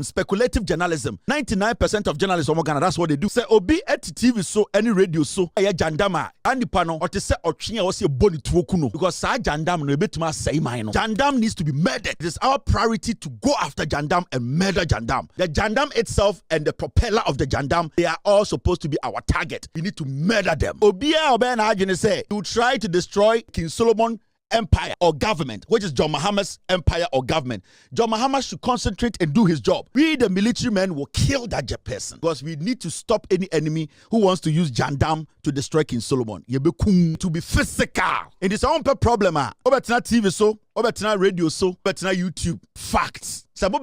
speculative journalism. 99% of journalists in Ghana, that's what they do. Say obi at TV so any radio so aya jandama anipano or to say otchere or say boni tuokuno because sa jandam no betuma say mine. Jandam needs to be murdered. It is our priority to go after jandam and murder jandam. The jandam itself and the propeller of the jandam, they are all supposed to be our target. We need to murder them. Obia Oben Ajene say you try to destroy King Solomon empire or government, which is John Mahama's empire or government. John Mahama should concentrate and do his job. We, the military men, will kill that person because we need to stop any enemy who wants to use Jandam to destroy King Solomon. To be physical. And it's our own problem. Obetina TV so, obetina radio so, obetina YouTube. Facts. Will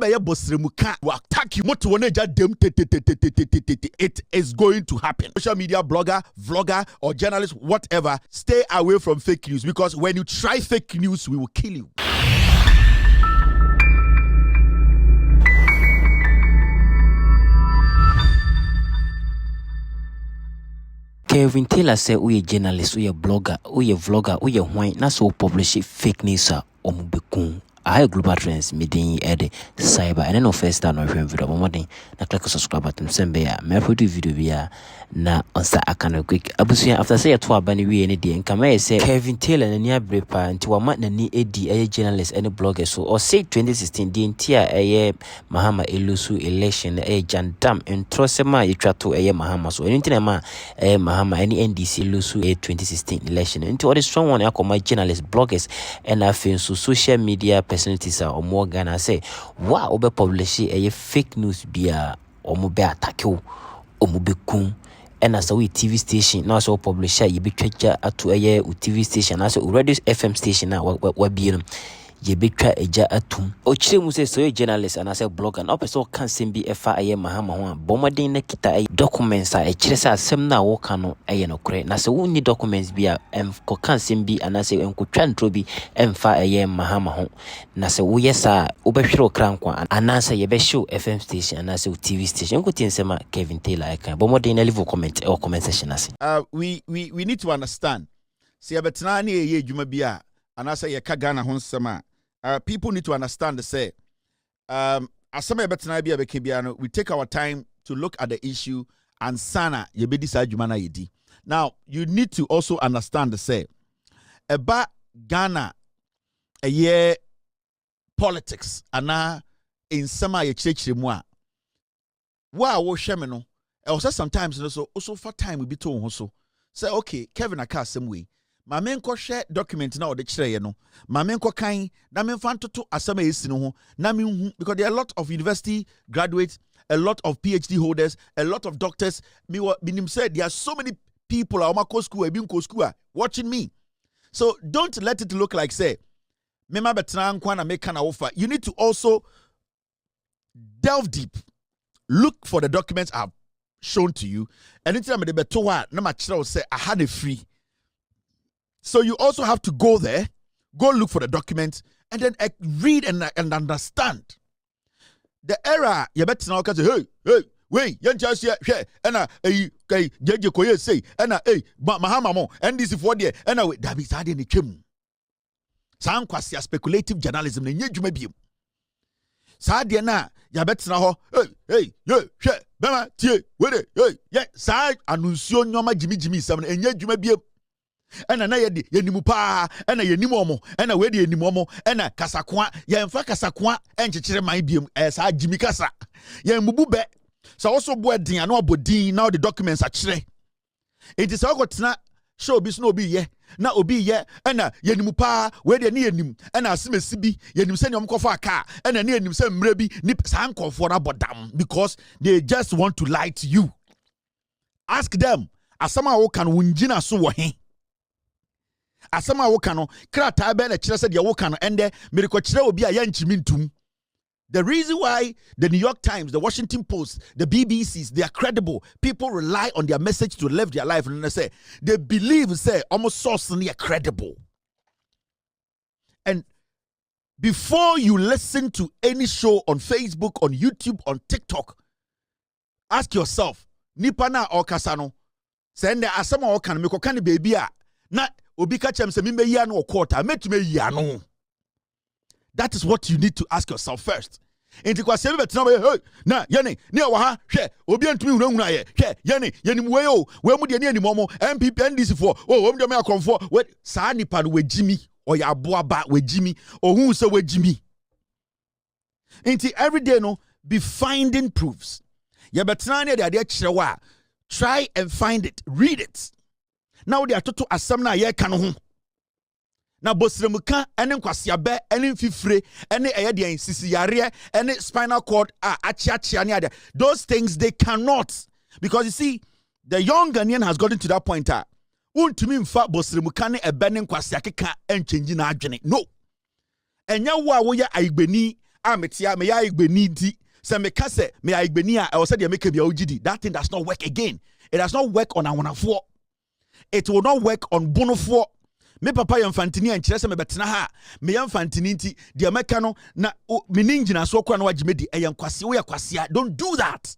attack you. It is going to happen. Social media blogger, vlogger, or journalist, whatever, stay away from fake news because when you try fake news, we will kill you. Kevin Taylor said, "We a journalist, we a blogger, we a vlogger, we a wine. Na so publish fake news omubekun." I global trends meeting at cyber and no first time or video morning. Na click subscribe button send ya. Me produce video via na onsa akana quick. Abusuya after say to abani we any day. Nkama say Kevin Taylor na nia brepa nti wa mat na ni edi a journalist and blogger so or say 2016 the entire Mahama Elusu election jandam entrosema yitwa to Mahama so anything ma Mahama any NDC Elusu 2016 election. Nti what is strong one akoma journalists bloggers and afin so social media personalities are more Ghana say wow obe publish a fake news bia omo be attack you omo be kun and as a TV station now so publisher you be treasure to a TV station as a radio FM station now what be ye be try eja atum otchere mu say so journalist and as a blogger and person can send be efa Mahama ho bomodin na kita documents a echere say asem na wo ka no no kore na se wonni documents bia ko kan send be and as enko twantro bi emfa Mahama ho na se wo yesa wo be hwere okran kwa anansa ye be show FM station and as a TV station ko tinsema Kevin Taylor aka bomodin na leave comment or comment section as we need to understand see abetna na ye dwuma bia and as ye ka Ghana ho nsema people need to understand the say we take our time to look at the issue and sana ye be decide jumana yedi. Now you need to also understand the say about Ghana a year politics ana in sama ye church mu a wa wo hweme no also sometimes also for time we be to so say okay Kevin aka asem we ma menko share document na otchere ye no ma menko kan na menfa ntoto asama esi no ho na menhu because there are a lot of university graduates, a lot of PhD holders, a lot of doctors. Minim said there are so many people watching me. So don't let it look like say mema betran kwa na make na offer. You need to also delve deep. Look for the documents I've shown to you. Anytime they beto na ma kire say I had a free. So you also have to go there, go look for the documents, and then read and understand. The era, you better now say, hey, wait, you just here, and JJ Koye say, and Mahama, and this is what there, and that is adding the chim. Some quasi speculative journalism, and you may be. Sadiana, you better now, hey, Bema, wait, yeah, side, annuncion, Yama Jimmy, 7, and yet you may be. Ena na yedi yenimu pa ena yenimu omo ena wedi yenimu omo ena kasakwa yemfa kasakwa enchechire man biem sa Jimmy kasa yemubu be so also bo din ana obodin now the documents are chire it is all got na show bi no obi ye na obi ye ena yenimu pa wedi ne yenim ena asemesi bi yenim se ne omkofa aka ena ne yenim se mre bi ni san konfo na bodam because they just want to lie to you. Ask them asama wo kan wunjina so wo he asama wo kan no krata be na kire se de wo kan no ende miriko kire obi a yanchimi ntum. The reason why the New York Times, the Washington Post, the BBCs, they are credible. People rely on their message to live their life, and they believe say almost source near credible. And before you listen to any show on Facebook, on YouTube, on TikTok, ask yourself, Nipana or Kasano, send the asama or can make a baby na obika chem se mimbe yano or quarter, met me yano. That is what you need to ask yourself first. Enti kwase bi betena be hey na yene ne wa ha hwe obi antumi hunahuna ye hwe yene yenim we o we mu de ne animomo MPP NDC for oh om de me akonfo we saa nipa no wagimi oya aboaba wagimi ohun se wagimi. Enti every day no be finding proofs. Ye betena ne de ade akire wa try and find it, read it. Now they are toto asem na ye ka no ho. Na bosremuka ene nkwasiabe ene mfifire ene eyede en sisiyare ene spinal cord achiachia ne ade. Those things they cannot, because you see the young Ghanaian has gotten to that point untumi mfa bosremuka ne ebe ne nkwasiakeka enchange na adwene. No. Enya wo a wo ye aigbeni ametia me ya aigbeni di se me ka se me aigbeni a e wo se de make bia ogidi. That thing does not work again. It does not work on awanafo. It will not work on bonofo. Me papa yamfantini enkyere se me betena ha me yamfantini nti de meka no na me ninjina so kwa na wagimedi eyankwase wo yakwase. Don't do that.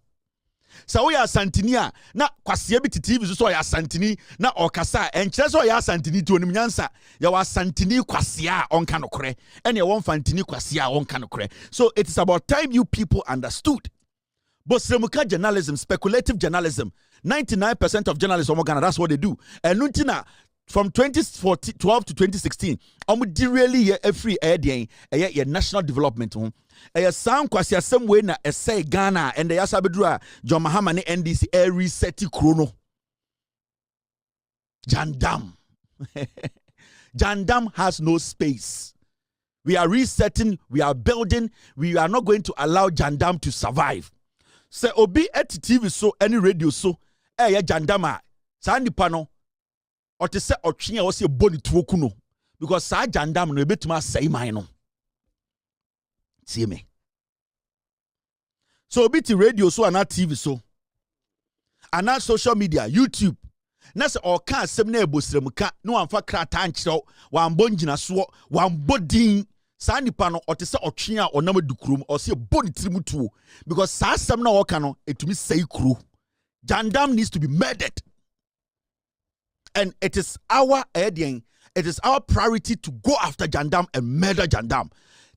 Sa wo ya santini a na kwase bi TV so ya santini na okasa enkyere so ya santini ti onim nyansa ya wa santini kwase a onka nokore ene won fantini kwase a onka nokore. So it is about time you people understood. Bosremuka journalism, speculative journalism, 99% of journalists in Ghana, that's what they do. And Nuntina, from 2012 to 2016, did really a free air national development. A sound kwasi some way na say Ghana and the Yasabedra, John Mahama NDC air reset chrono. Jandam. Jandam has no space. We are resetting, we are building, we are not going to allow Jandam to survive. Se obi at TV so any radio so ya Jandama sa nipa no o te se otwe o se boni tuoku no, because sa Jandam no ebetuma say man no. See me. So obi ti radio so ana TV so ana social media YouTube na se o ka asem na ebosremuka no amfa krata ankyerɛw wan bongyina so wan bodin. Sa nipa no ote se otwe a onam dukrum o se boni trimutuo, because sa asem na woka no etumi sei kru. Jandam needs to be murdered, and it is our priority to go after Jandam and murder Jandam.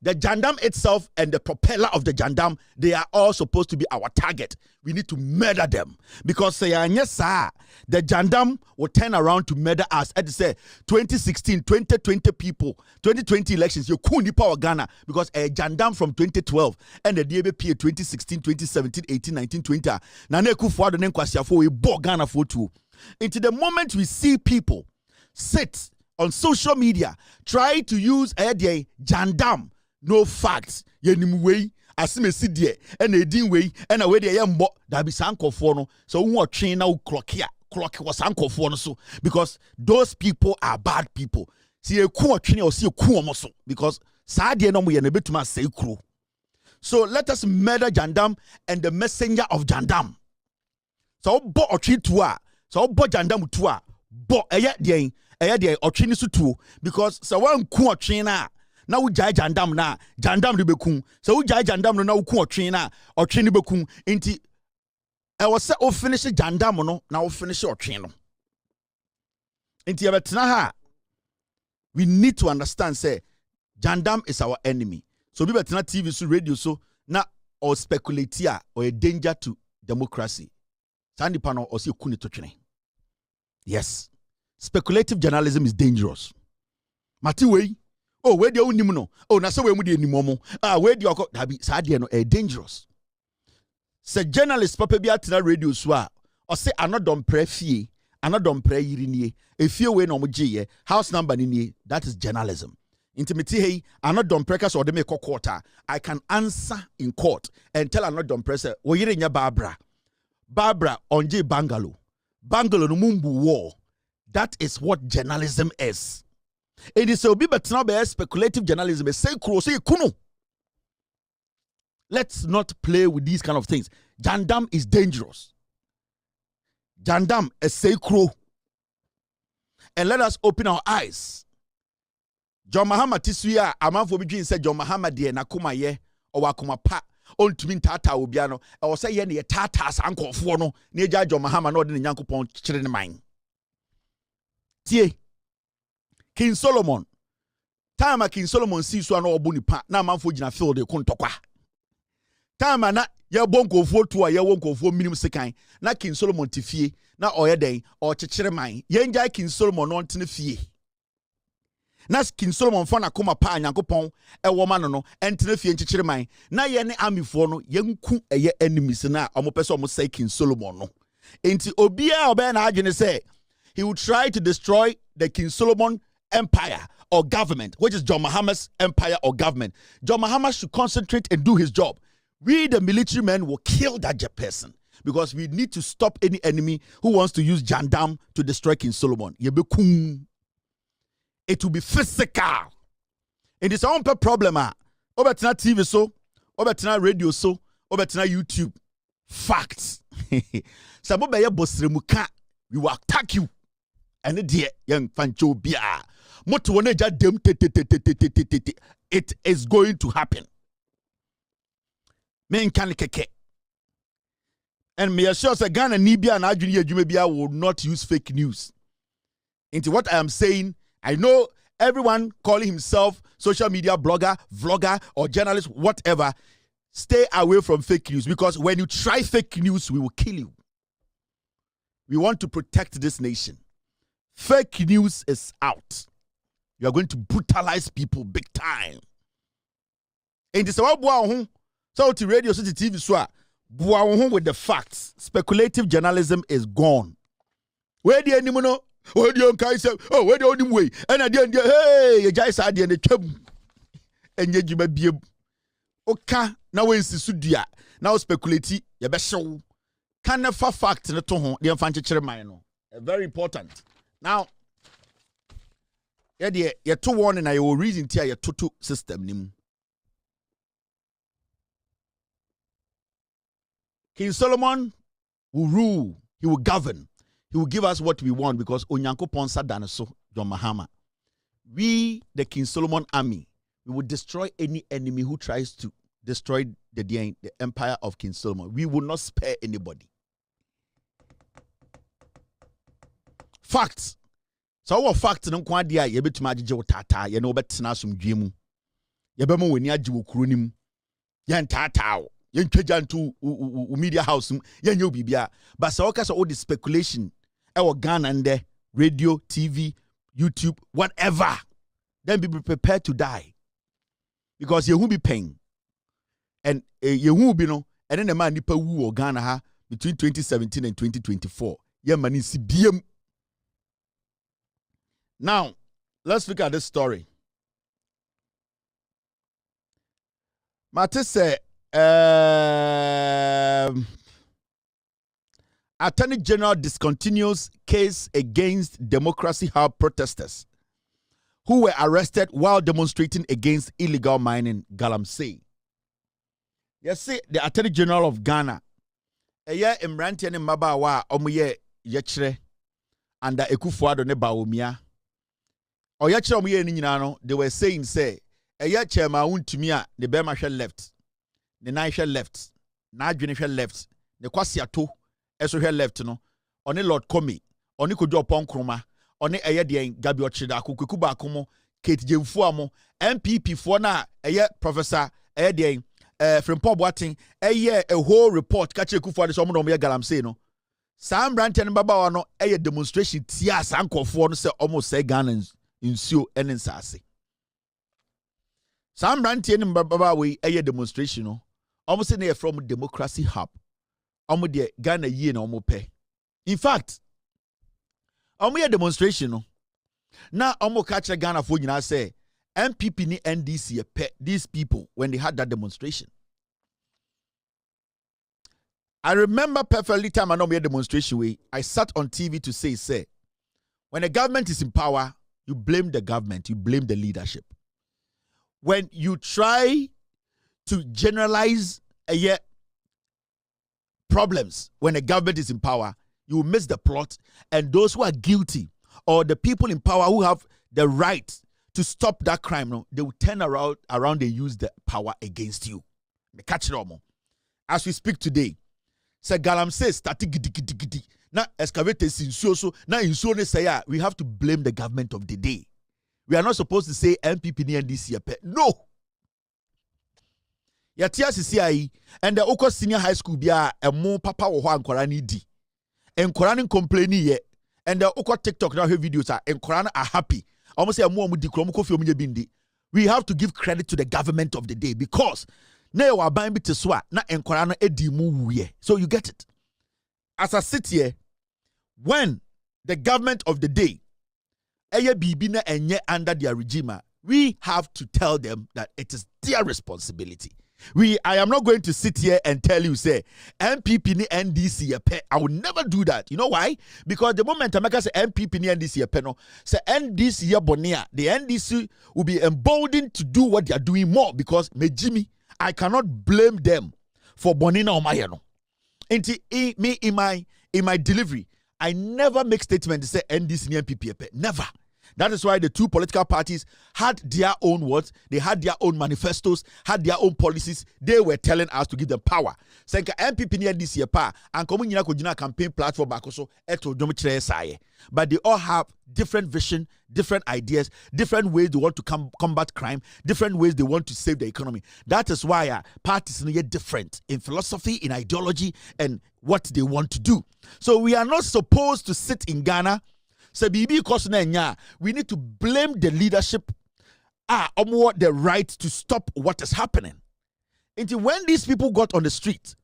The Jandam itself and the propeller of the Jandam, they are all supposed to be our target. We need to murder them, because the Jandam will turn around to murder us. As say 2016, 2020 people, 2020 elections, you couldn't power Ghana, because a Jandam from 2012 and the DBP 2016, 2017, 18, 19, 20. Naneku Fuado Nenkwasiafo we bought Ghana for two. Into the moment we see people sit on social media, try to use a Jandam. No facts. Yenim way asime si de and edin way and away de yembo da bi sankofo no so won otwe na clock was sankofo no so, because those people are bad people. See eku otwe or see eku omo so, because saa de no mo ye na betuma say kru. So let us murder Jandam and the messenger of Jandam. So bo otwe to a so bo Jandam to a bo eye de otwe ni so to, because so wan ku otwe na na wo jai Jandam na Jandam de bekun, so wo jai Jandam no na wo ku otwe na otwe ni bekun. Nti e wo se o finish Jandam no na wo finish otwe no. Nti e betena ha, we need to understand say Jandam is our enemy. So we betena TV so radio so na or speculate here or a danger to democracy. Sandi pano or see kuni tochene. Yes, speculative journalism is dangerous. Mati way. Oh, where do you know? Oh, na so we mu di animomo. Where do you go? That be sad no dangerous. Say journalist papa bi atena radio so a or say anodom pre fie, anodom pre yiri nie. E fie we no mo gye house number ni nie. That is journalism. Intimity hey, anodom pre ka so de me court. I can answer in court and tell anodom pre say wo yiri nya Barbara onje bangalo no mumbu war. That is what journalism is. It is a bit not speculative journalism. Say kuno. Let's not play with these kind of things. Jandam is dangerous. Jandam is say crow. And let us open our eyes. John Mahama Tisuya, a man for me said John Mahama de nakuma ye or wakuma pa on to mean tata ubiano. I was saying ye tatas uncle for no near John Mahama not in Yanko Pon children mine. Tie. King Solomon. Time King Solomon sees one or bunipa, now man for jina field de contokwa. Time na ye bonko fo to ye wonko fo minimum sekan na King Solomon tifie na oyeden otchere man ye njai King Solomon no ntene fie na King Solomon fa na koma pa Nyankopon wo ma no entene fie nkyekere man na ye ne amifo no ye nku eye enemies na omopese omo say King Solomon no enti obia obe na adwene say he would try to destroy the King Solomon empire or government, which is John Mahama's empire or government. John Mahama should concentrate and do his job. We, the military men, will kill that person because we need to stop any enemy who wants to use Jandam to destroy King Solomon. It will be physical. It is our own problem. Obetina TV so, obetina radio so, obetina YouTube. Facts. Sabobe bosremuka, we will attack you. And the young Fancho Bia. It is going to happen. Men can keke. And me assure say Ghana Nibia and Adjuni Jumebia will not use fake news. Into what I am saying, I know everyone calling himself social media blogger, vlogger, or journalist, whatever, stay away from fake news because when you try fake news, we will kill you. We want to protect this nation. Fake news is out. You are going to brutalize people big time. And this is what so to radio, so to TV, so with the facts. Speculative journalism is gone. Where the enemy no? Where the guy say? Oh, where the only way? And at the end, hey, you guys are the end. And yet you may be okay. Now we studio. Now speculative. You be show. Can never fact no to hon. The infantry man. Very important. Now, you two one and I will reason to your total system. King Solomon will rule, he will govern, he will give us what we want because Onyankopon Sadanaso, John Mahama. We, the King Solomon army, we will destroy any enemy who tries to destroy the empire of King Solomon. We will not spare anybody. Facts. So what facts no kwa dia ye betuma agege wotata ye no betena asomdwemu ye bemo weni age wo kuro nim ye ntata wo ye ntwaja nto media house ye nye obibia but so okay so all the speculation e wo Ghana and radio, TV, YouTube, whatever, then be prepared to die because you who be paying and you who be no and then the man nipa wu o Ghana ha between 2017 and 2024 ye mani si biem. Now, let's look at this story. Mate say, Attorney General discontinues case against Democracy Hub protesters who were arrested while demonstrating against illegal mining, Galamsey. You see, the Attorney General of Ghana, Imranti and Mabawa, Omuye Yechere, and the Ekufuado ne Baumia. They were saying, say, a year chairman untumia, the Bemasha left, the Naisha left, Najunish left, the Kwasiato, Esohe left, no, on a Lord Kwame, on a Kujo Ponkroma, on a Ayadian Gabi Ochida, Kukuba Kumo, Kate Jemfuamo, MPP for na, a year Professor Ayadian, from Paul Watting, a year a whole report, catch a coup for the Somonomia Galamseno. Sam Branton Baba no, a demonstration, Tias, Uncle for say almost say Ghanans. Insuo enen sase Sam Brantie ne mbaba we eye demonstration no omo se na from Democracy Hub omo de Ghana yie na omo pe in fact omo ye demonstration no na omo ka kire Ghana fo nyina say MPP ni NDC pe these people when they had that demonstration. I remember perfectly time I know me demonstration way I sat on TV to say when the government is in power you blame the government, you blame the leadership. When you try to generalize problems when the government is in power, you will miss the plot, and those who are guilty or the people in power who have the right to stop that crime, no, they will turn around and use the power against you. As we speak today, Sir Galam says, now excavators in so now in so say we have to blame the government of the day. We are not supposed to say MPP and NDC. No. Yatia CCI and the Oko Senior High School bia a more papa or one Korani di. And Koran complain ye. And the Oko TikTok now videos are and Koran are happy. Almost say more bindi. We have to give credit to the government of the day because now we are buying bit swa na and Koran edi mu ye. So you get it. As I sit here, when the government of the day eye bibina enye under their regime, we have to tell them that it is their responsibility. I am not going to sit here and tell you, say, MPP ni NDC I will never do that. You know why? Because the moment I make say MPP ni NDC no, say NDC bonia, the NDC will be emboldened to do what they are doing more because me Jimmy, I cannot blame them for bonina or my no. In my delivery, I never make statement to say NDC ni MPP never. That is why the two political parties had their own words, they had their own manifestos, had their own policies. They were telling us to give them power. Senka MPP ni this year pa and komunyina kojina campaign platform bakoso eto otchere saye. But they all have different vision, different ideas, different ways they want to combat crime, different ways they want to save the economy. That is why parties are yet different in philosophy, in ideology, and what they want to do. So we are not supposed to sit in Ghana. So we need to blame the leadership the right to stop what is happening. Until when these people got on the street,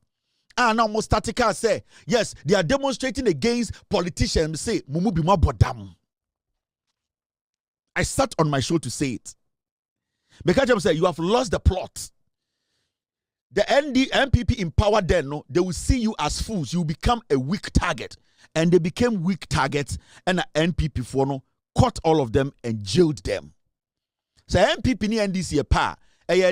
now Mustatika say, yes, they are demonstrating against politicians. Say, Mumubima Bodam. I sat on my show to say it. Because say you have lost the plot. The MPP in power then, no, they will see you as fools. You become a weak target. And they became weak targets, and the NPP for no caught all of them and jailed them. So NPP ni NDC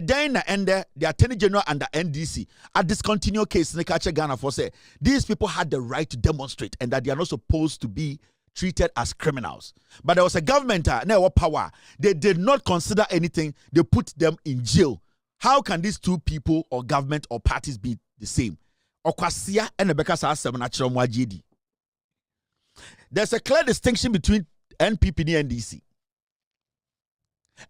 then na ende the Attorney General and the NDC a discontinued case in the Ghana for say these people had the right to demonstrate and that they are not supposed to be treated as criminals. But there was a government now power. They did not consider anything. They put them in jail. How can these two people or government or parties be the same? Okwasia and Rebecca otchere Kwame. There's a clear distinction between NPP and NDC.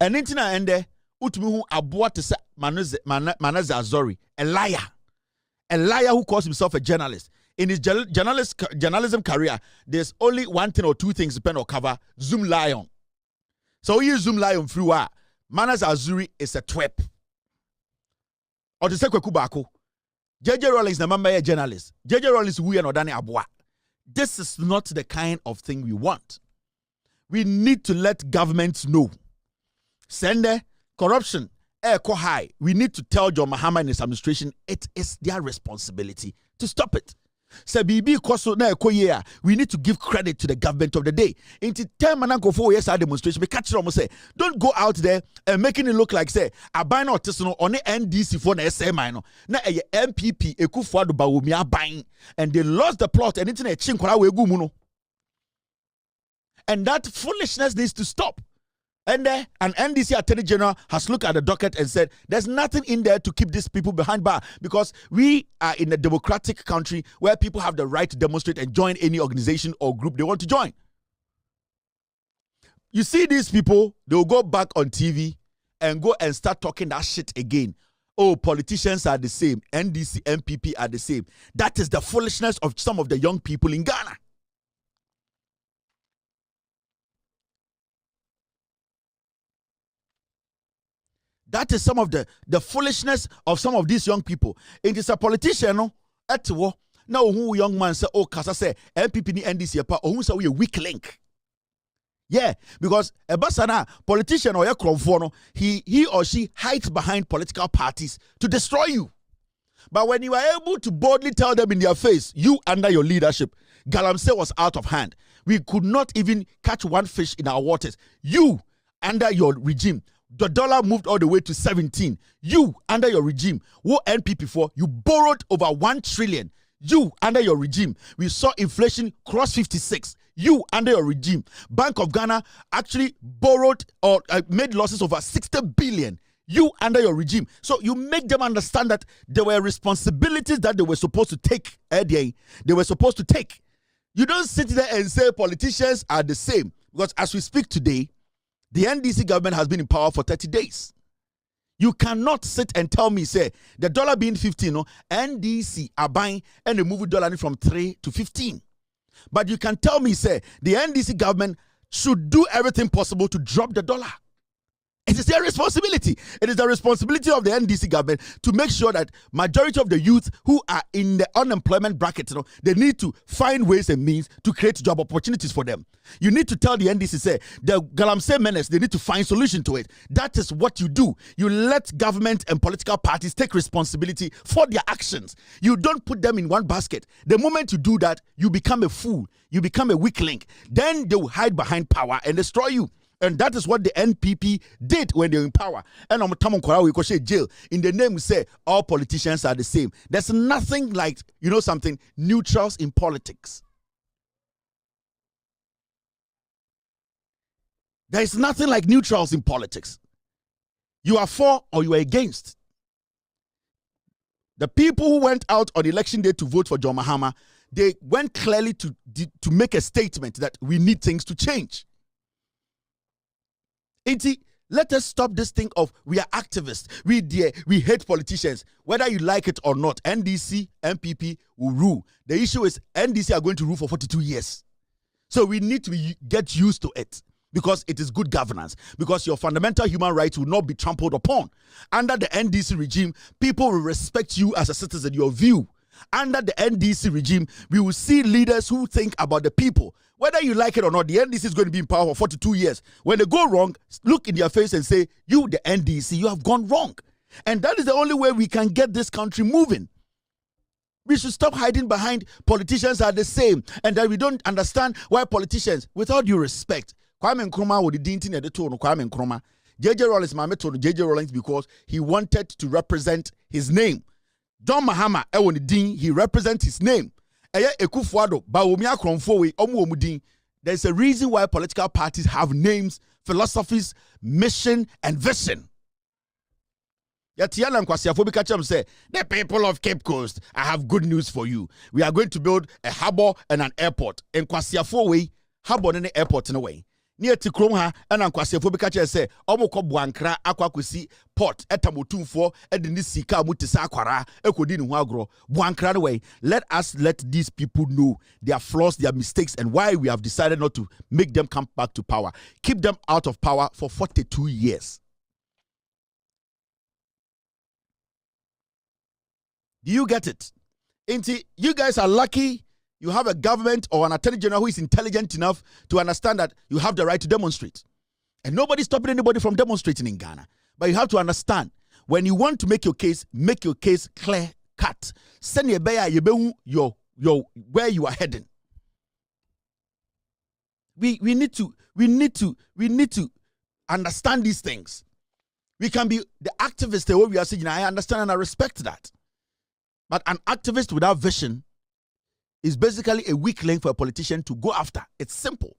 And intina ende utumuhu abua to say Manasseh Azori, a liar who calls himself a journalist. In his journalism career, there's only one thing or two things depend on cover: Zoom Lion. So he Zoom Lion through Manasseh Azori is a twep. Or to say Kubako, JJ Rawlings na mamba journalist. JJ Rawlings we no dane abua. This is not the kind of thing we want. We need to let governments know. Send corruption, high. We need to tell John Mahama and his administration it is their responsibility to stop it. So we need to give credit to the government of the day. Into 10 mananko 4 years our demonstration, we catch them say, don't go out there and making it look like say a buying or tesno on the NDC for the SMA no. Na a MPP ekufuado bawumia buying and they lost the plot and internet chinkora we gumuno. And that foolishness needs to stop. And an NDC Attorney General has looked at the docket and said, there's nothing in there to keep these people behind bar because we are in a democratic country where people have the right to demonstrate and join any organization or group they want to join. You see these people, they'll go back on TV and go and start talking that shit again. Oh, politicians are the same. NDC, MPP are the same. That is the foolishness of some of the young people in Ghana. That is some of the foolishness of some of these young people. It is a politician, no, at war. Now, who young man say, oh, Kasa say, MPP ni NDC, or who say we a weak link. Yeah, because a basana politician or a crowfono, he or she hides behind political parties to destroy you. But when you are able to boldly tell them in their face, you under your leadership, Galamsey was out of hand. We could not even catch one fish in our waters. You under your regime. The dollar moved all the way to 17. You, under your regime, what NPP for? You borrowed over 1 trillion. You, under your regime, we saw inflation cross 56. You, under your regime, Bank of Ghana actually borrowed or made losses over 60 billion. You, under your regime. So you make them understand that there were responsibilities that they were supposed to take. They were supposed to take. You don't sit there and say politicians are the same. Because as we speak today, the NDC government has been in power for 30 days. You cannot sit and tell me, say, the dollar being 15, no, NDC are buying and they move dollar from 3 to 15. But you can tell me, say, the NDC government should do everything possible to drop the dollar. It is their responsibility. It is the responsibility of the NDC government to make sure that majority of the youth who are in the unemployment bracket, they need to find ways and means to create job opportunities for them. You need to tell the NDC, say, the Galamsey menace, they need to find solution to it. That is what you do. You let government and political parties take responsibility for their actions. You don't put them in one basket. The moment you do that, you become a fool. You become a weak link. Then they will hide behind power and destroy you. And that is what the NPP did when they were in power. And on we go jail. In the name we say all politicians are the same. There's nothing like, something, neutrals in politics. There is nothing like neutrals in politics. You are for or you are against. The people who went out on election day to vote for John Mahama, they went clearly to make a statement that we need things to change. Let us stop this thing of we are activists. We hate politicians. Whether you like it or not, NDC, MPP will rule. The issue is NDC are going to rule for 42 years. So we need to get used to it because it is good governance. Because your fundamental human rights will not be trampled upon. Under the NDC regime, people will respect you as a citizen, your view. Under the NDC regime, we will see leaders who think about the people. Whether you like it or not, the NDC is going to be in power for 42 years. When they go wrong, look in their face and say, you, the NDC, you have gone wrong. And that is the only way we can get this country moving. We should stop hiding behind politicians are the same and that we don't understand why politicians, with all due respect, Kwame Nkrumah would the dintin at the tone of Kwame Nkrumah. JJ Rawlings, my method JJ Rawlings because he wanted to represent his name. John Mahama, he represents his name. There's a reason why political parties have names, philosophies, mission, and vision. The people of Cape Coast, I have good news for you. We are going to build a harbor and an airport. In Kwasiafo, harbor and an airport in a way. Near Tikromha and Ankwasiafo bikacha say, Omoko Buankra Aquaquisi port etamotumfo edinisika mutisa akwara ekodini ho agro Buankra way. Let these people know their flaws, their mistakes, and why we have decided not to make them come back to power. Keep them out of power for 42 years. Do you get it? You guys are lucky. You have a government or an attorney general who is intelligent enough to understand that you have the right to demonstrate. And nobody's stopping anybody from demonstrating in Ghana. But you have to understand, when you want to make your case clear cut. Send your where you are heading. We need to understand these things. We can be the activists the way we are saying. I understand and I respect that. But an activist without vision is basically a weak link for a politician to go after. It's simple.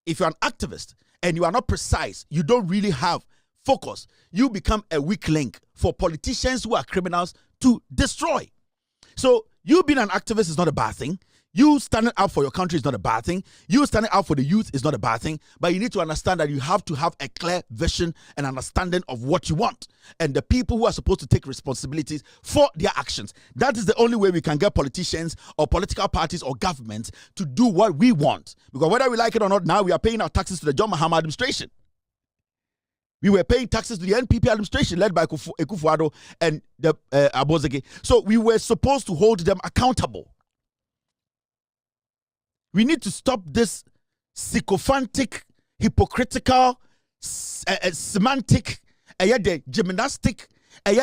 If you're an activist and you are not precise, you don't really have focus, you become a weak link for politicians who are criminals to destroy. So you being an activist is not a bad thing. You standing up for your country is not a bad thing. You standing up for the youth is not a bad thing. But you need to understand that you have to have a clear vision and understanding of what you want. And the people who are supposed to take responsibilities for their actions. That is the only way we can get politicians or political parties or governments to do what we want. Because whether we like it or not, now we are paying our taxes to the John Mahama administration. We were paying taxes to the NPP administration led by Akufo-Addo and the Abozege. So we were supposed to hold them accountable. We need to stop this sycophantic, hypocritical, semantic, gymnastic,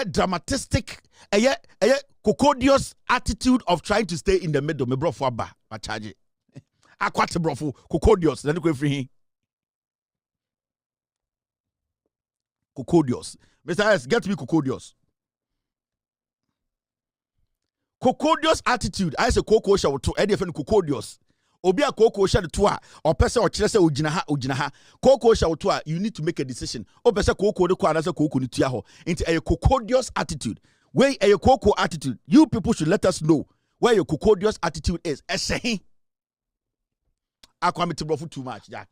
dramatistic, cocodious attitude of trying to stay in the middle. Me bro for ba charge. Akwate bro for cocodious. Then go free. Cocodious. Mr. S, get me cocodious. Cocodious attitude. I say coco shall to any different cocodious. Obi a koko sha de to a opese o kire se ogina ha koko sha to a you need to make a decision opese koko de kwa na se koko ni tua ho into a cocodious attitude where a koko attitude. You people should let us know where your cocodious attitude is. Esehi akwame tebro for too much, Jack.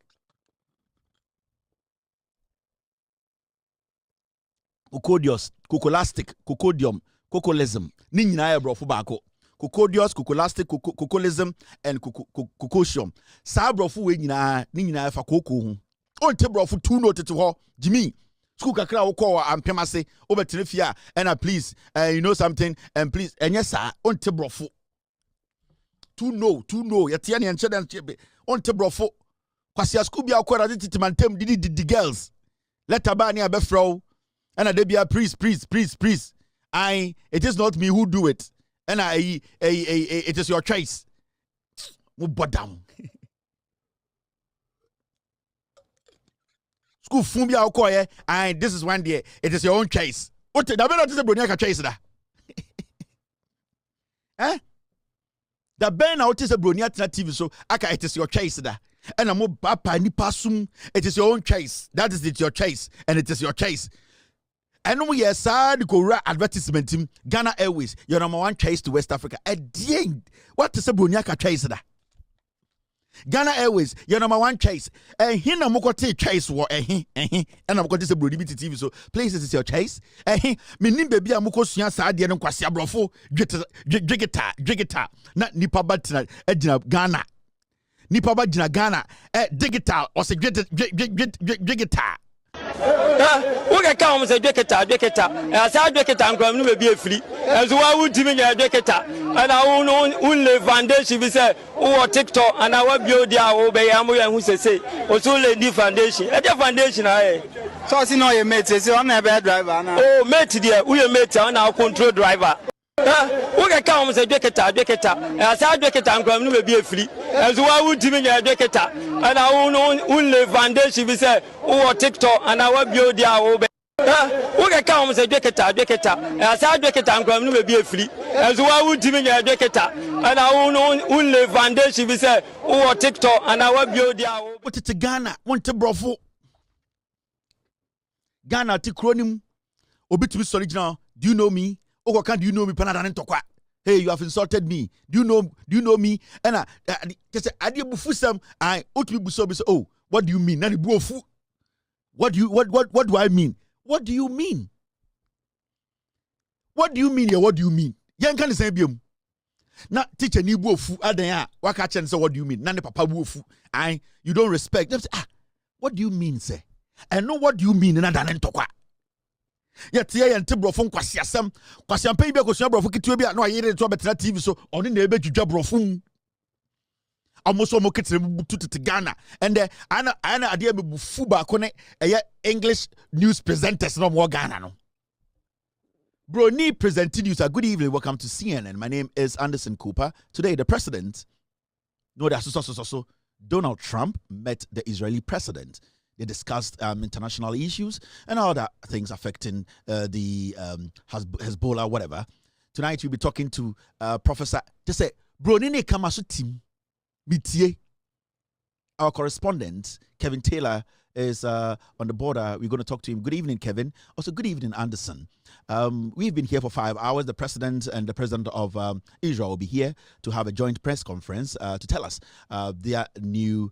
cocodius, cocolastic, cocodium, cocolism. Ni nyina ye brofo baako. Cocodius, cocolastic, cocolism, and cocosium. Sa brofo we nyina ni nyina fa koko ho. On te brofo two note to ho. Jimmy. School kakra wo call ampem ase obetene fia and please you know something and please enye sa on te brofo. Two no yete ne enche den chebe on te brofo. Kwasi school bia kwara titimantem di girls. Let abani abefro. And they be a please. It is not me who do it. And it is your choice. Down. School fumbia okoye. This is one day. It is your own choice. What the better is the broniaka choice da? Eh? The ben out is a broniaka TV so aka it is your choice da. And I'm papa ni pasum. It is your own choice. That is it your choice, and it is your choice. And we are sad go advertisement team Ghana Airways, your number one choice to West Africa. Again, what is a bruniaka choice da? Ghana Airways, your number one choice. And here na moko choice war and I'm going to say Brody TV. So please, this is your choice. Meaning baby amoko suya sa adi no kwasi abrofo drigita na nipa batina ejina Ghana. Nipa batina Ghana digital or say drigita. Who can come and say Dreketa, as I Dreketa and Kwame will be free. As why would you mean Dreketa? And I only foundation we say, oh, TikTok, and I will build the obey Amu who say, or so lady foundation. At the foundation, I so I see no your mates, so I'm a bad driver. Oh, mate, dear, we are mates on our control driver. Who can come and say Dreketa, as I Dreketa and Kwame will be free. As why would you mean Dreketa? And I only foundation we say, oh, TikTok, and I will build the obey. Who can come and say Dreketa, as I Dreketa and Kwame will be free. As why would you mean Dreketa? And I only foundation we say, oh, TikTok, and I will build the obey. What is Ghana? Want to brofo Ghana to chronim obituary original. Do you know me? Oh, can do you know me? Panadan tokwa. Hey, you have insulted me. Do you know me? And just I did bufusam. I ought to be so. Oh, what do you mean? Nani buofu? What do I mean? What do you mean? What do you mean? Yeah, what do you mean? Yan can say biom. Na teacher ni buofu adanya. Waka chen say what do you mean? Nani papa buofu. You don't respect. What do you mean, say? I know what do you mean. Nanadan tokwa. Yet here and Tibrofon Quasiasam, Quasiam Pay Becos Brofo Kitubia, no, I hear it to better TV, so on in the able to job Brofun. Almost so mock to Ghana. And Anna idea Fuba Connect a English news presenters no more Ghana. No. Brony presenting news. Good evening. Welcome to CNN. My name is Anderson Cooper. Today, the president, Donald Trump met the Israeli president. They discussed international issues and other things affecting the Hezbollah, whatever. Tonight, we'll be talking to Professor. Just say, Bronine Kamasu team, BTA. Our correspondent, Kevin Taylor, is on the border. We're going to talk to him. Good evening, Kevin. Also, good evening, Anderson. We've been here for 5 hours. The president and the president of Israel will be here to have a joint press conference to tell us their new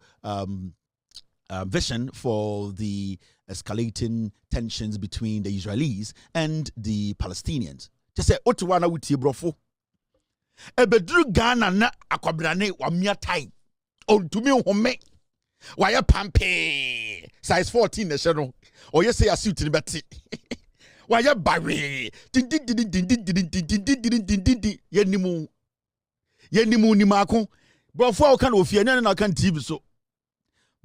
vision for the escalating tensions between the Israelis and the Palestinians. Just say, Otuwana wuti brofo. Ebedru Ghana na akwabrane wa miatai. Ontumi home. Waya pampe. Size 14 na sheno. O ye say suit ni beti. Waya bare. Din Yenimu ni mako. Brofo o kan ofie na kan TV so.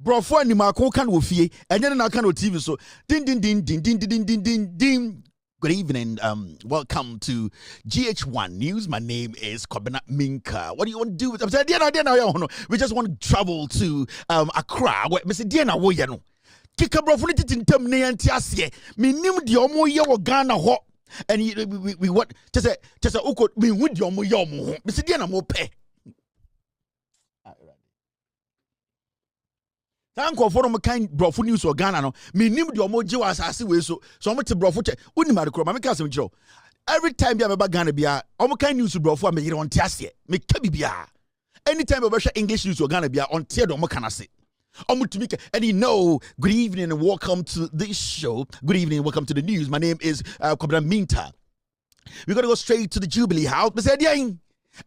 Brofo ni mako kan ofie enye na kan o TV so. Din. Good evening. Welcome to GH1 News. My name is Kwame Minka. What do you want to do with? I'm saying, we just want to travel to Accra. Mr. Diana, wo ye no. Kika brofo ni tintem ne antiase. Minim de omo ye wo Ghana ho. And we what? Just say uko me hu de omo ye omo ho. Mr. Diana mo pe. Thank you for kind brofo news or Ghana no. Me nim de omo je wa asase we so omo te brofo che. Uni ma de kro ma me ka sem jiro. Every time bia me ba Ghana bia, omo kind news brofo a me yire on tiase. Me ka bibia. Anytime we share English news or Ghana bia on tie de omo kana se. And you know, good evening and welcome to this show. Good evening, welcome to the news. My name is Kwame Minta. We're going to go straight to the Jubilee House. I said,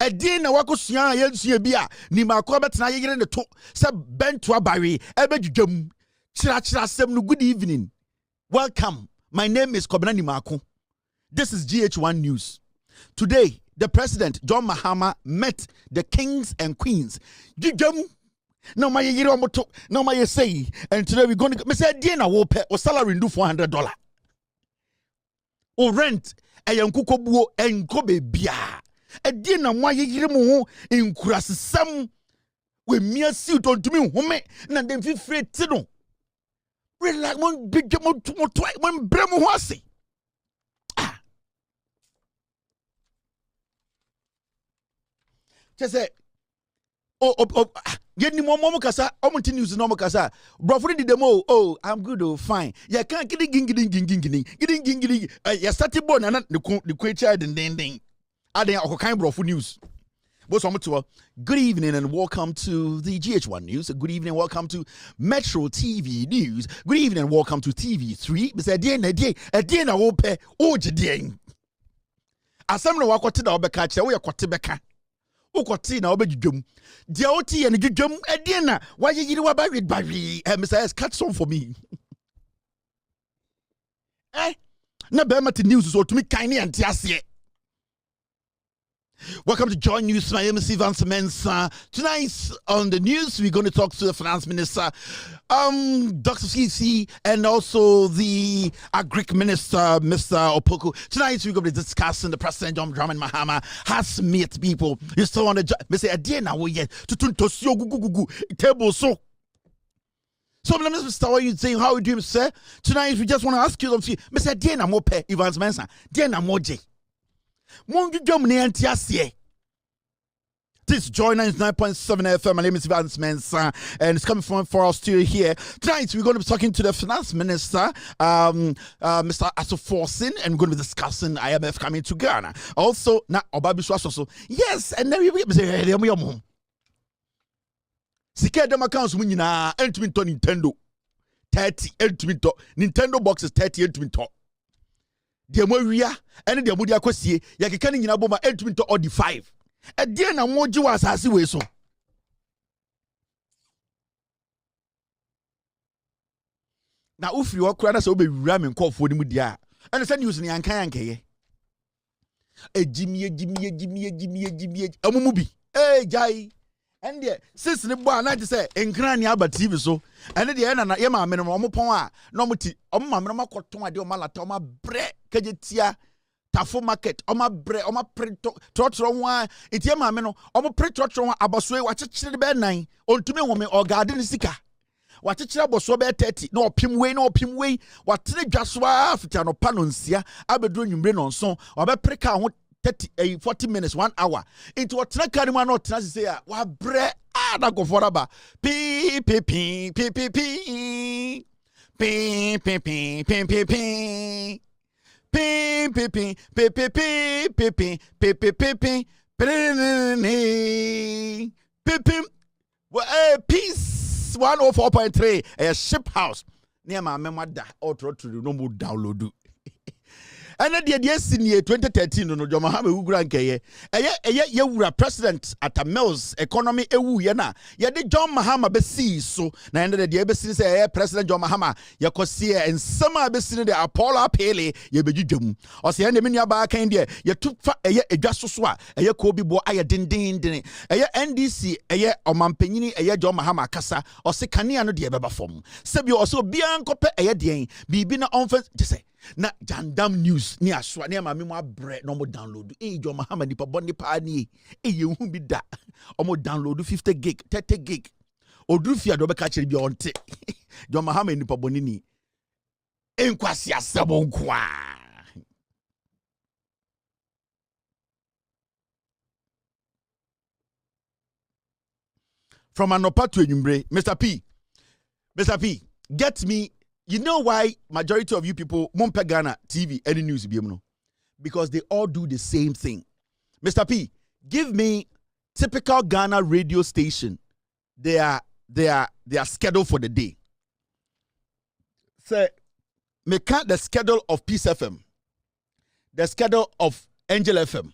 a day na wako siya yensu bia ni makwa betena yegere ne to se bentua bare ebedwam chira sem no. Good evening, welcome. My name is Kwame Nimako. This is GH1 News. Today the president John Mahama met the kings and queens. No my yegere omoto no my say, and today we're going to me say day na wo pe o salary ndu $400 o rent eyankuko buo enko bebia. A dear na why you mo in Kurasam with me suit on to me, woman, and then feel free to know. Relax one big one bremo wasi. Just say, get ni more kasa, news no kasa. Brofri di demo, oh, I'm good, oh, fine. Ya can't get getting, ya started born and the creature ding. Adom otchere News. Good evening and welcome to the GH1 News. Good evening, welcome to Metro TV News. Good evening and welcome to TV3. But a day na wope ojidien. Asamna wakwati na obekache wo yakwati beka. Ukwati na obejum. Dia oti and jum a day na why you wa bari Mr. cut some for me. Na bema news so to me kindly and tiasie. Welcome to Joy News. My name is Sefa Kayi. Tonight on the news, we're going to talk to the finance minister, Dr. Fifi, and also the agric minister, Mr. Opoku. Tonight, we're going to be discussing the president, John Mahama, has met people. You still want to say, Adena, we yet to tosio gugu table so. So, Mr. Star, what are you saying? How are you doing, sir? Tonight, we just want to ask you something. Mr. Adena Mope, Evans Mensa, Adena Moje. This is Joy 99.7 FM. My name is Evans Mensa, and it's coming from for our studio here. Tonight, we're going to be talking to the finance minister, Mr. Asoforsin, and we're going to be discussing IMF coming to Ghana. Also, yes, and then we say, Sika dem accounts munina entminto Nintendo 30 entminto Nintendo boxes 30 entminto. Dia mo wia ene dia mo dia kwasie ya keka ni nyina boma entminto odi 5. E dia na mo ji wa asase we so. Na ufiri okura na se obewura me nkofo ni mu dia. Ene se news ni ankan ankeye. Ejimie amumu bi. Jai. And the since the boy night say enkran aba TV so and the na ye ma me no mo pon a no mo ti o ma me no makoton ade o malata o ma bre kajetia tafo market o ma bre o ma print trotro ho a enti ye ma me no o mo print trotro ho abaso wa chechire be nan ontumi ho me o garden sika wa chechire aboso be 30 na opim wei wa tere dwaso afita no pa no nsia abedro nwumre no nso wa be preka ho 40 minutes, 1 hour. Into what Trakanima not say, what bre that go for about pee. Peace 104.3 a ship house near my memada outro to the normal download. And then the year 2013 no John Mahama ugura nkeye eye wura president at a Mills economy ewu ye na ye de John Mahama be see so na end the ye be see say president John Mahama ye kosie ensema be see the Apollo Pele ye bedwudwam o se ene menu aba kan de ye tufa eye edwasoso a eye ko bi bo aye dindin eye NDC eye omampanyini eye John Mahama kasa o se kanea no de beba fom sebi o se obian kope eye den bibi na onfa say na jandam news ni aswa ni amame mo abre no mo download John Mahama nipa boni pa ni hu bi da o mo download 50 gig 30 gig oduru fia do be ka kire bi onte John Mahama nipa boni ni enkwasi asebo nkwa from anopa to enyumbre. Mr. P get me. You know why majority of you people Mompe Ghana TV any news be because they all do the same thing. Mr. P, give me typical Ghana radio station. Their their schedule for the day. Say, me count the schedule of Peace FM, the schedule of Angel FM,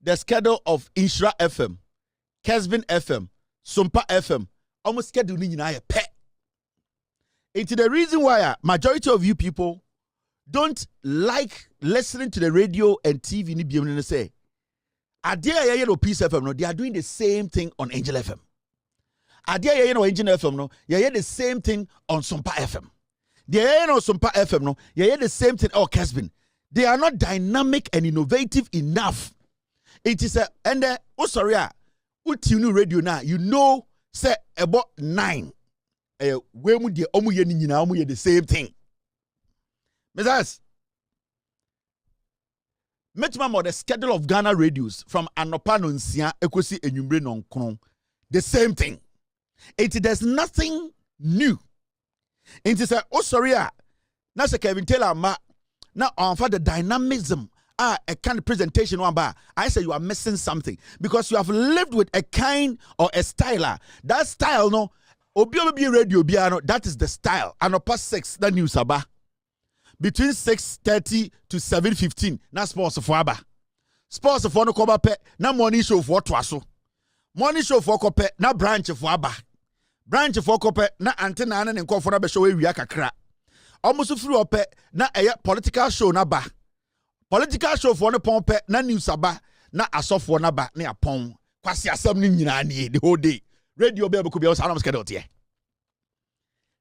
the schedule of Inshra FM, Kesvin FM, Sumpa FM, almost schedule ni nyina ye pe. It's the reason why majority of you people don't like listening to the radio and TV ni biam say, Adia ye no Peace FM no, they are doing the same thing on Angel FM. Adia ye no Angel FM no, ye the same thing on Sumpa FM. They no Sumpa FM no, ye the same thing on Kesvin. They are not dynamic and innovative enough. It is new radio now, you know, say about 9. Where would the the same thing? Messias, Metmamo, the schedule of Ghana radios from Anopa Nonsia, Ekosi Enyumbre Nonkron, the same thing. There's nothing new. It is now say Kevin Taylor ma now on for the dynamism. A kind of presentation one bar. I say you are missing something because you have lived with a kind or a styler. That style, no, Obi radio biano. That is the style. And past 6, the news aba between 6:30 to 7:15. Na sports for aba. Sports for no koba pe. Na morning show for twaso. Morning show for kope. Na branch for aba. Branch for kope. Na antenna na nko for na be show we kakra. Almost free up na political show na ba. Political show for no pompe na news aba na asofo na ba na apon kwasi asam ni nyina ni the whole day radio be be ko be o schedule tie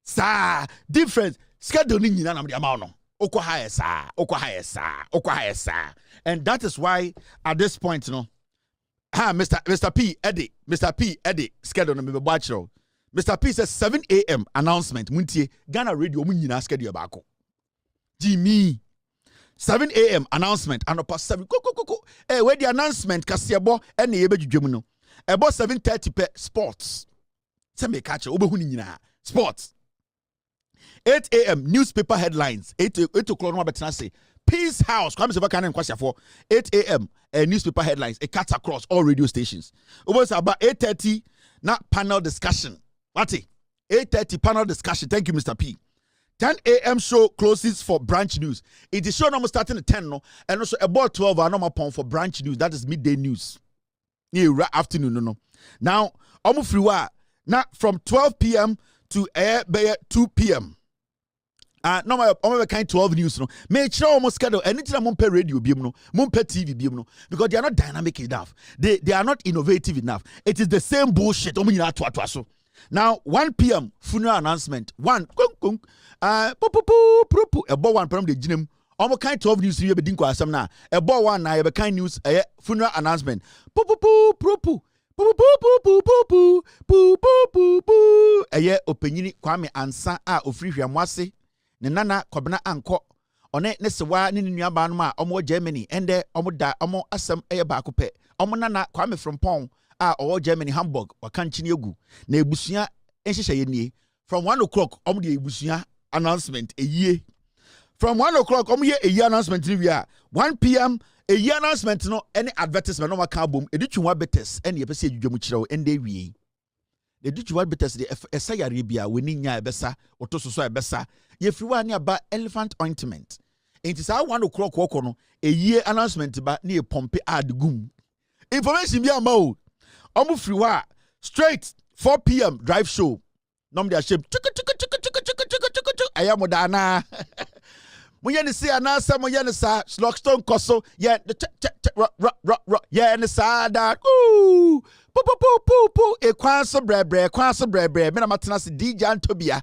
sa different schedule ni nyina na me ama no okwa ha esa and that is why at this point no Mr. P Eddie schedule no me be bachro. Mr. P says 7 a.m. announcement muntie Ghana radio mu nyina schedule ba ko Jimmy 7 a.m. announcement and past 7 go. Where the announcement kasiebo and the ebedwum no. About 7:30 per sports. Say me catch obehu ni nyina. Sports. 8 a.m. newspaper headlines. 8 o'clock no betina say Peace House. Kwame Sefa Kayi nkwasya for 8 a.m. Newspaper headlines. It cuts across all radio stations. About 8:30 na panel discussion. What? 8:30 panel discussion. Thank you, Mr. P. 10 a.m. show closes for branch news. It is show number starting at 10 no, and also about 12 hour number pound for branch news. That is midday news. Yeah, afternoon no. Now, now from 12 p.m. to 2 p.m. No, my kind 12 news no. Make sure almost schedule anything on per radio BM no, mon per TV BM no, because they are not dynamic enough. They are not innovative enough. It is the same bullshit. So. Now 1 p.m. funeral announcement. 1 about 1 p.m. the gym. Almost kind 12 news you be dinko asam na. About 1 na you be kind news funeral announcement. Openyini Kwame ansa a ofiri hwamwase ne nana kobena anko one ne sewa ne nuaba no ma omo Germany ende omo da omo asam ba ko pe omo nana Kwame from Pong or Germany Hamburg wakanchini egu na ebusua enhyehyɛ ye nie from 1 o'clock omo de ebusua announcement eyi from 1 o'clock omo ye eyi announcement ni wi a 1 p.m. eyi announcement no any advertisement no maka bom edutwa betes ene yepese edwudwam kyerɛw ende wi the edutwa betes de esa yare bia weni nya ebesa otososo ebesa ye friwa ne aba elephant ointment enti sa 1 o'clock woko no eyi announcement ba ne pompe ad gum information bi ama o omo friwa straight 4 p.m. drive show nom dia shape ayamodana Moye ni see anasa moye ni sa Slockstone koso yeah the yeah ni sa that ooh poo ekwanso brebre me na matena se DJ Antobia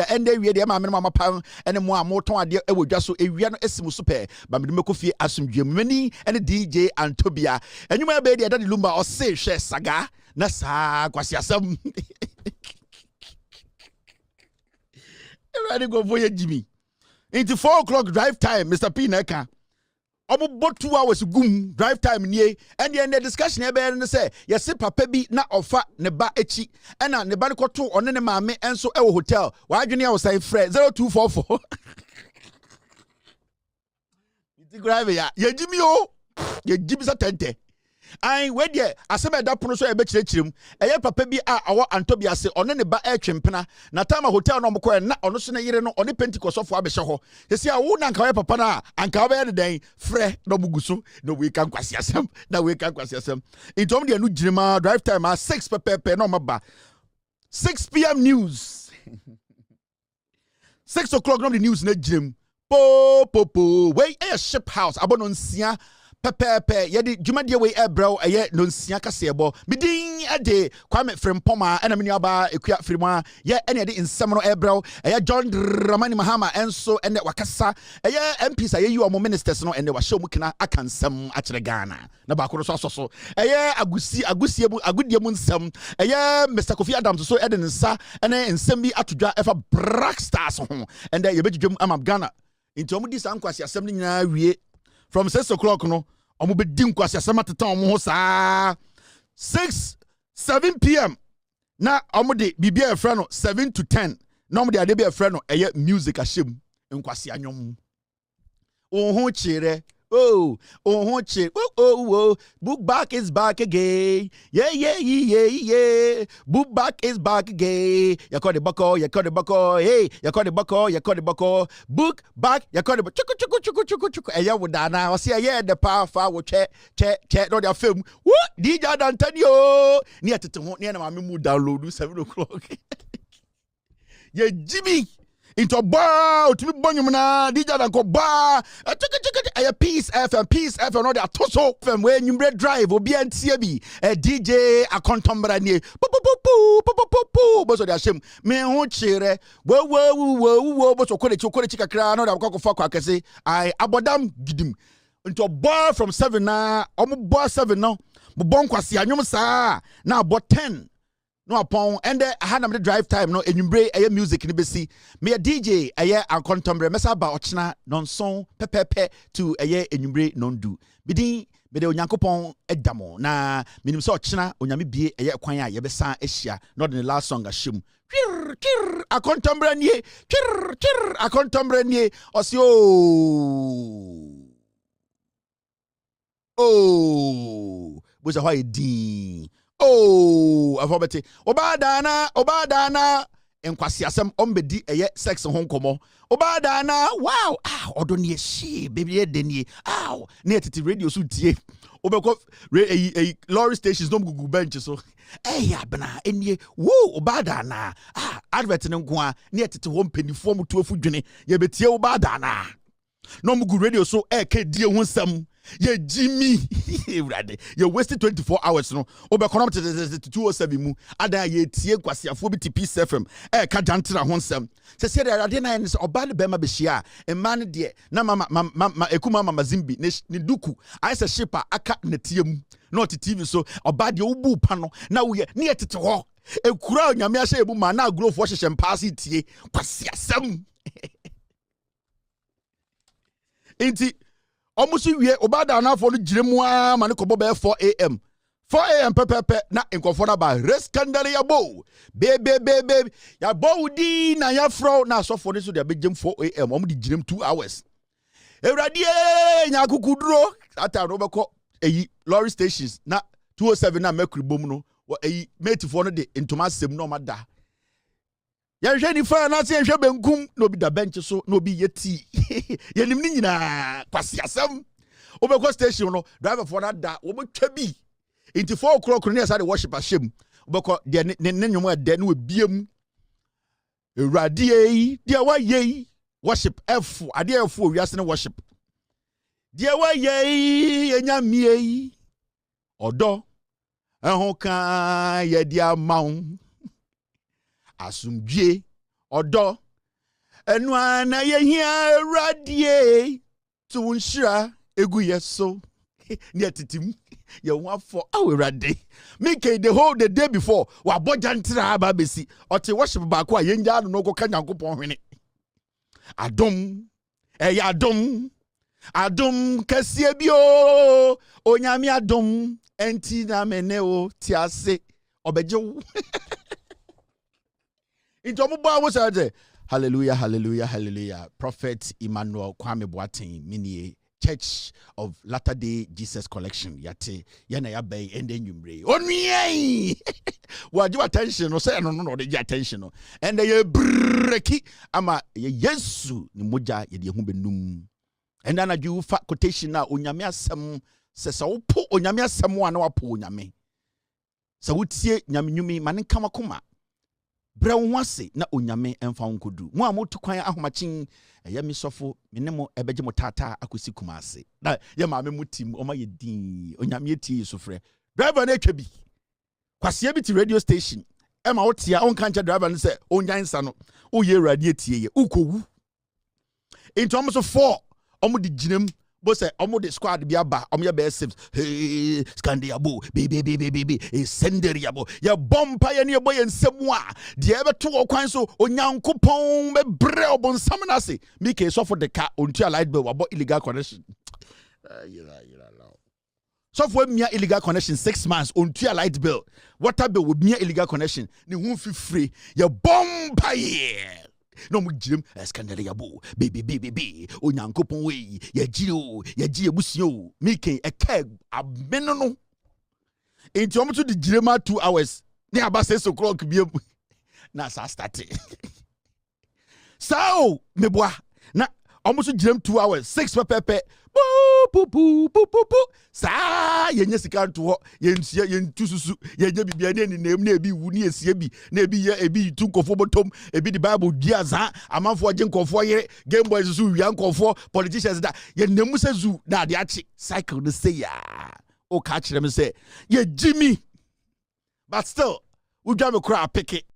ende wie de ma me mama pan ene mo amoton ade e wodwa so ewia no esimu so pe ba me de mekofie asomdwem mani ene DJ Antobia enwuma be de da lumba o se hwe saga na sa kwasi asam ready go for Jimmy into 4 o'clock drive time Mr. P Neka about 2 hours gum drive time nie and the discussion e be say yes papa bi na offer ne ba echi and ne ba ne koto one ne maame enso e wo hotel wa adwene ya wo say frɛ 0244 it drive ya ye Jimmy o ye Jimmy sa tente I wait there. Asema da pono so e be kirekirim. Eye papa bi a awo Antobia se one ne ba etwempena. Na time hotel no mko na ono so ne yere no one Pentecost of abehye ho. Sesi a wo na nka papa na anka be ne den frɛ no buguso no we kan kwasi asem. Na we kan kwasi asem. Intom de anu girima drive time a 6 pepe no maba. 6 p.m. news. 6 o'clock no the news na girim. Po. Wait, a ship house. Abono nsia. Pepe, yedi jumadi we bro aye no nsia kasebo midin ade Kwame Frempoma ena mini aba ekua firima ye ene ade nsem no bro aye John Dramani Mahama enso ene wakasa aye MPs aye you omo ministers no ene wa show mukina akansem akire Ghana na ba koro so aye agudie mu nsem aye Mr. Kofi Adams so ede nsa ene nsem bi atodwa efa Black Stars ho ende ye bedwum amam Ghana into omo di sankwasi asem ni nyina wie. From 6 o'clock, no, I'm be dinko as a matter 7 p.m. Now, I'm de be a friend 7 to 10. Normally, I be a friend of music a shim in Kwasi Anyom. Otchere. Otchere. Book back is back again. Yeah. Book back is back again. You call the bucko. Hey, you call the bucko. Book back, you call the chuku. And you would now see the power far check. No, their film. What? DJ Antonio. Near my mood download 7 o'clock. Yeah, Jimmy. Into bar to be bonumana, DJ and go bar. A peace FM, no, they are toso from when you red drive or BNCB, a DJ, a contombra near. But they are shame. Me otchere. Whoa, but so call it chica crown, or a cock I can say. I abodam gidim. Into a bar from 7 now, almost bar 7 now. But bonquasi, I know, sir. Now, but 10. No upon and I had the drive time no enumbre aye music ni besi me a DJ aye an contemporary mesa ba ochna non son pepepe to aye enumbre non do bidin be de onyankopon edamo na minim so ochna onyame bie aye kwan a ye besa ahia not the last song ashim kir a contemporary nie kir a contemporary nie osio boza why di afobeti obadana enkwasi asem ombedi eye sex ho nkomo obadana wow odoni ehie baby denie na etiti radio so tie obeko lorry stations no gugu bench so abna enie obadana advert nko a na etiti ho mpanifo mu tuafu dwene ye betie obadana no mugu radio so kedie ho nsam ye Jimmy you wasted 24 hours no obekonom 207 mu adan ye tie kwasiafo bi Peace FM ka jantra ho nsem se de rade na ne oba de bema be hia emma ne de na mama ekuma mama zimbi ne duku ayese shipa aka na tiem na TV so oba de ubu pa no na wo ye ne yetete ho ekura onyame ahye ebu ma na agrofo hyehye mpaase tie kwasiasem enti omusu wie obada na afọ no giremu a ma ne kobo be 4 a.m. pepepe na enkofo na ba reskandale ya bo be ya bo di na ya fro na asofo ne so de begem 4 a.m. omu di girem 2 hours ewrade nya akukuduro ata no beko lorry stations na 207 na mercury bom no metifo no de entoma sem no mada ya hwe ni fa na se hwe benkum no bi da bench so no bi yeti yenim ni nyina kwasi asem obekọ station no driver for that da wo betwa bi into 4 o'clock no say the worship ashem obekọ de ne nyomo de no biem ewrade de wa ye worship f ade f wiase ne worship de wa ye enyamie odo ehun kan ye di amaun asumdwe odo enu ana ye hia radie to nshira egu yeso ni atitim ye wafo awurade make the day before wa boja ntira aba besi ote worship ba ko ayenja no ko kanyankopon hwene adom adom kasie bio onyame adom enti na meneo tiase obeje into mobile was hallelujah Prophet Emmanuel Kwame Boateng minie Church of Latter-day Jesus Collection. Yate yana ya bay and then you bray. Onye what you attention or say no the attention no. And they breki ama yesu ni moja ye de benum. And then you fat quotation na onyame asem se sa wo po onyame asem wa na wapo onyame. Sa wotie nyame nyumi mane kama koma. Bre wase na onyame emfa nkodu. Mo amotu kwan ahomachin eye misofo menemo ebeje mo tata akosi kumase. Na ye maame mutim o ma ye din onyame etie sofre. Driver na etwa bi. Kwase bi ti radio station. E ma wotia on kan che driver no se onyansa no. O ye radio etie ye. Ukowu. Into almost 4 omo di ginem bo say omo the squad bi aba omo ye be sims hey scandiabo baby senderiabo ya bompa ye ne boy nsemu a de e beto okwan so onyankopon be bre obonsam na se mi ke so for the car ontu a light bill wabo illegal connection so for me illegal connection 6 months ontu a light bill water bill with me illegal connection ni hu fi free ya bompa ye no mu jim eskanele yabo baby onyankopon we ya ji ebusio making a keg abeno no enti omo to the jirema 2 hours ni aba 6 o'clock bi na sa start so meboa na omo so jirem 2 hours 6 pepe sa yenye sika nto ho yentua yentu susu yenye bibia ne nem na ebi wu ne esie bi na ebi ye ebi tu nkofo botom ebi the bible dia za amanfo agye nkofo yere game boys su wia nkofo politicians da ye nemu se zu na ade achi cycle no say ya o ka kire me say ye jimmy but still we dwa me kra pick it